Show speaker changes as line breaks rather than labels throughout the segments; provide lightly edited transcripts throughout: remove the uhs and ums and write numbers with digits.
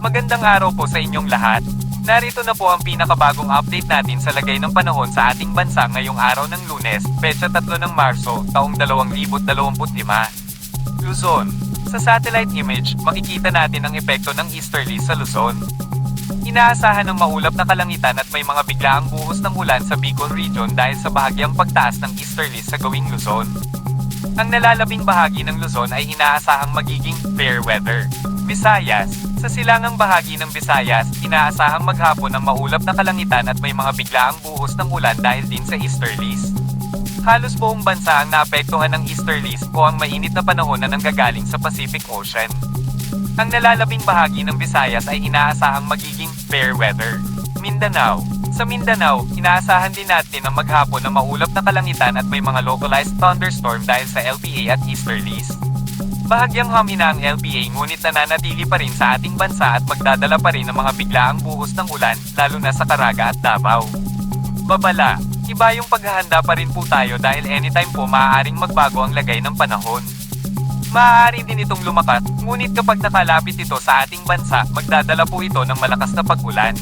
Magandang araw po sa inyong lahat. Narito na po ang pinakabagong update natin sa lagay ng panahon sa ating bansa ngayong araw ng Lunes, petsa 3 ng Marso, taong 2025. Luzon. Sa satellite image, makikita natin ang epekto ng easterly sa Luzon. Inaasahan ng maulap na kalangitan at may mga biglaang buhos ng ulan sa Bicol Region dahil sa bahagyang pagtaas ng easterly sa gawing Luzon. Ang nalalabing bahagi ng Luzon ay inaasahang magiging fair weather. Visayas. Sa silangang bahagi ng Visayas, inaasahang maghapon ng maulap na kalangitan at may mga biglaang buhos ng ulan dahil din sa easterlies. Halos buong bansa ang naapektuhan ng easterlies o ang mainit na panahon na nanggagaling sa Pacific Ocean. Ang nalalabing bahagi ng Visayas ay inaasahang magiging fair weather. Mindanao. Sa Mindanao, inaasahan din natin ang maghapon ng maulap na kalangitan at may mga localized thunderstorm dahil sa LPA at easterlies. Bahagyang humina ang LPA ngunit nananatili pa rin sa ating bansa at magdadala pa rin ng mga biglaang buhos ng ulan, lalo na sa Caraga at Davao. Babala. Iba yung paghahanda pa rin po tayo dahil anytime po maaaring magbago ang lagay ng panahon. Maaari din itong lumakas, ngunit kapag nakalapit ito sa ating bansa, magdadala po ito ng malakas na pag-ulan.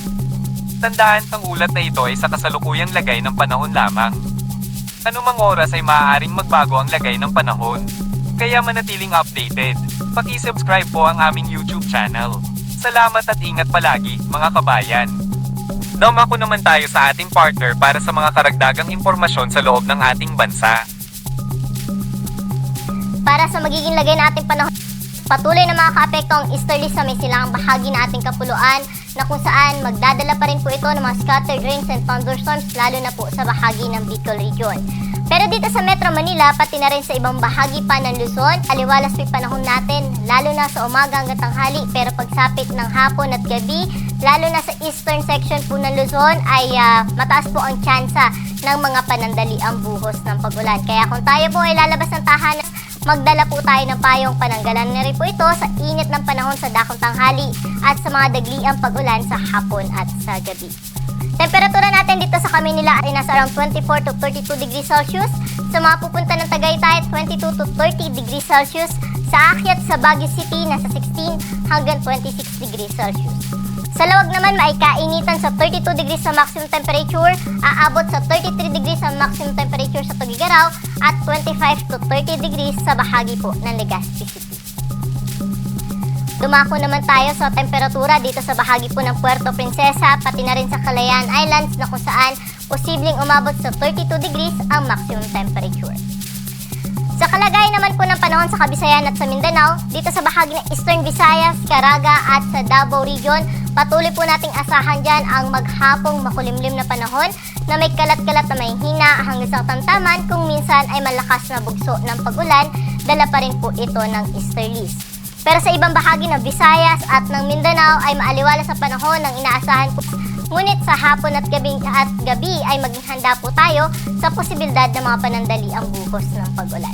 Tandaan, ang ulat na ito ay sa kasalukuyang lagay ng panahon lamang. Anumang oras ay maaaring magbago ang lagay ng panahon. Kaya manatiling updated. Paki-subscribe po ang aming YouTube channel. Salamat at ingat palagi, mga kabayan. Dumako naman tayo sa ating partner para sa mga karagdagang impormasyon sa loob ng ating bansa.
Para sa magiging lagay na ating panahon, patuloy na makaka-apekto ang easterly sa may silangang bahagi na ating kapuluan na kung saan magdadala pa rin po ito ng mga scattered rains and thunderstorms lalo na po sa bahagi ng Bicol Region. Pero dito sa Metro Manila, pati na rin sa ibang bahagi pa ng Luzon, aliwalas po yung panahon natin, lalo na sa umaga hanggang tanghali, pero pagsapit ng hapon at gabi, lalo na sa eastern section po ng Luzon, ay mataas po ang tsansa ng mga panandaliang buhos ng pag-ulan. Kaya kung tayo po ay lalabas ng tahanan, magdala po tayo ng payong pananggalan na rin po ito sa init ng panahon sa dakong tanghali at sa mga dagliang pag-ulan sa hapon at sa gabi. Temperatura natin dito sa Kaminila ay nasa around 24 to 32 degrees Celsius. Sa mga pupunta ng Tagaytay, 22 to 30 degrees Celsius. Sa akyat sa Baguio City, nasa 16 hanggang 26 degrees Celsius. Sa Lawag naman, maikainitan sa 32 degrees sa maximum temperature, aabot sa 33 degrees ang maximum temperature sa Tugigaraw at 25 to 30 degrees sa bahagi po ng Legazpi City. Dumako naman tayo sa temperatura dito sa bahagi po ng Puerto Princesa, pati na rin sa Calayan Islands na kung saan posibleng umabot sa 32 degrees ang maximum temperature. Sa kalagayan naman po ng panahon sa Kabisayan at sa Mindanao, dito sa bahagi ng Eastern Visayas, Caraga at sa Davao Region, patuloy po nating asahan dyan ang maghapong makulimlim na panahon na may kalat-kalat na may hina hanggang sa tamtaman kung minsan ay malakas na bugso ng pag-ulan, dala pa rin po ito ng easterlies. Pero sa ibang bahagi ng Visayas at ng Mindanao ay maaliwala sa panahon ng inaasahan po. Ngunit sa hapon at gabi ay maging handa po tayo sa posibilidad ng mga panandaliang buhos ng pag-ulan.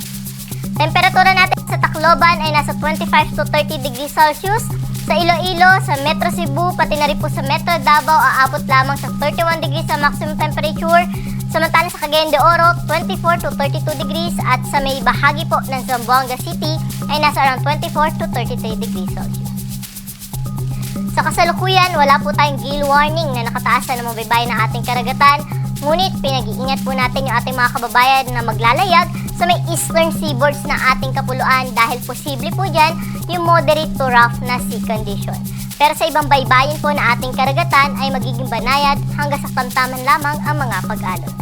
Temperatura natin sa Tacloban ay nasa 25 to 30 degrees Celsius. Sa Iloilo, sa Metro Cebu, pati na rin po sa Metro Davao, aabot lamang sa 31 degrees sa maximum temperature. Samantala sa Cagayan de Oro, 24 to 32 degrees at sa may bahagi po ng Zamboanga City ay nasa around 24 to 33 degrees Celsius. Sa kasalukuyan, wala po tayong gale warning na nakataas na mga baybayin ng ating karagatan, ngunit pinag-iingat po natin yung ating mga kababayan na maglalayag sa may eastern seaboards ng ating kapuluan dahil posible po dyan yung moderate to rough na sea condition. Pero sa ibang baybayin po na ating karagatan ay magiging banayad hanggang sa tamtaman lamang ang mga pag-alon.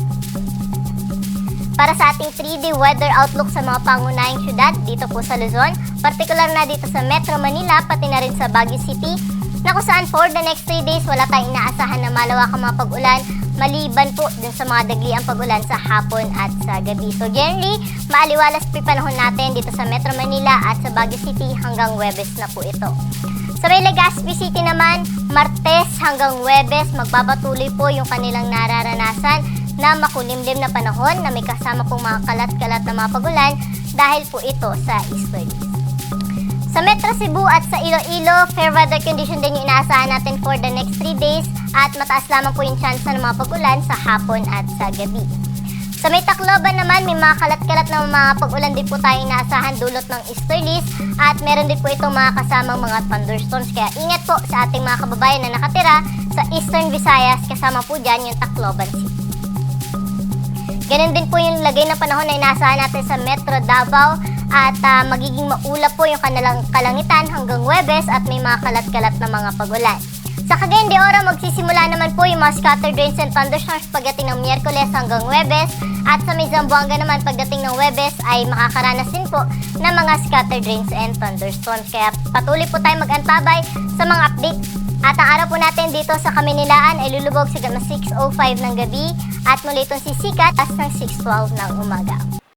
Para sa ating 3D weather outlook sa mga pangunahing syudad dito po sa Luzon, partikular na dito sa Metro Manila pati na rin sa Baguio City, na kung saan for the next 3 days wala tayong inaasahan na malawakang mga pag-ulan maliban po dun sa mga dagliang pag-ulan sa hapon at sa gabi. So generally, maaliwalas po yung panahon natin dito sa Metro Manila at sa Baguio City hanggang Huwebes na po ito. Sa may Legazpi City naman, Martes hanggang Huwebes, magpapatuloy po yung kanilang nararanasan na makulimlim na panahon na may kasama pong mga kalat-kalat na mga pag-ulan dahil po ito sa easterlies. Sa Metro Cebu at sa Iloilo, fair weather condition din yung inaasahan natin for the next 3 days at mataas lamang po yung chance ng mga pag-ulan sa hapon at sa gabi. Sa may Tacloban naman, may mga kalat-kalat na mga pag-ulan din po tayong inaasahan dulot ng easterlies at meron din po itong mga kasamang mga thunderstorms. Kaya ingat po sa ating mga kababayan na nakatira sa Eastern Visayas, kasama po dyan yung Tacloban City. Ganun din po yung lagay ng panahon na inaasahan natin sa Metro Davao at magiging maulap po yung kanilang kalangitan hanggang Huwebes at may mga kalat-kalat na mga pag-ulan. Sa Cagayan de Oro, magsisimula naman po yung mga scattered rains and thunderstorms pagdating ng Miyerkules hanggang Huwebes at sa may Zamboanga naman pagdating ng Huwebes ay makakaranas din po ng mga scattered rains and thunderstorms. Kaya patuloy po tayo mag-antabay sa mga update. At ang araw po natin dito sa Kaminilaan ay lulubog sa 6:05 ng gabi at muli itong sisikat as ng 6:12 ng umaga.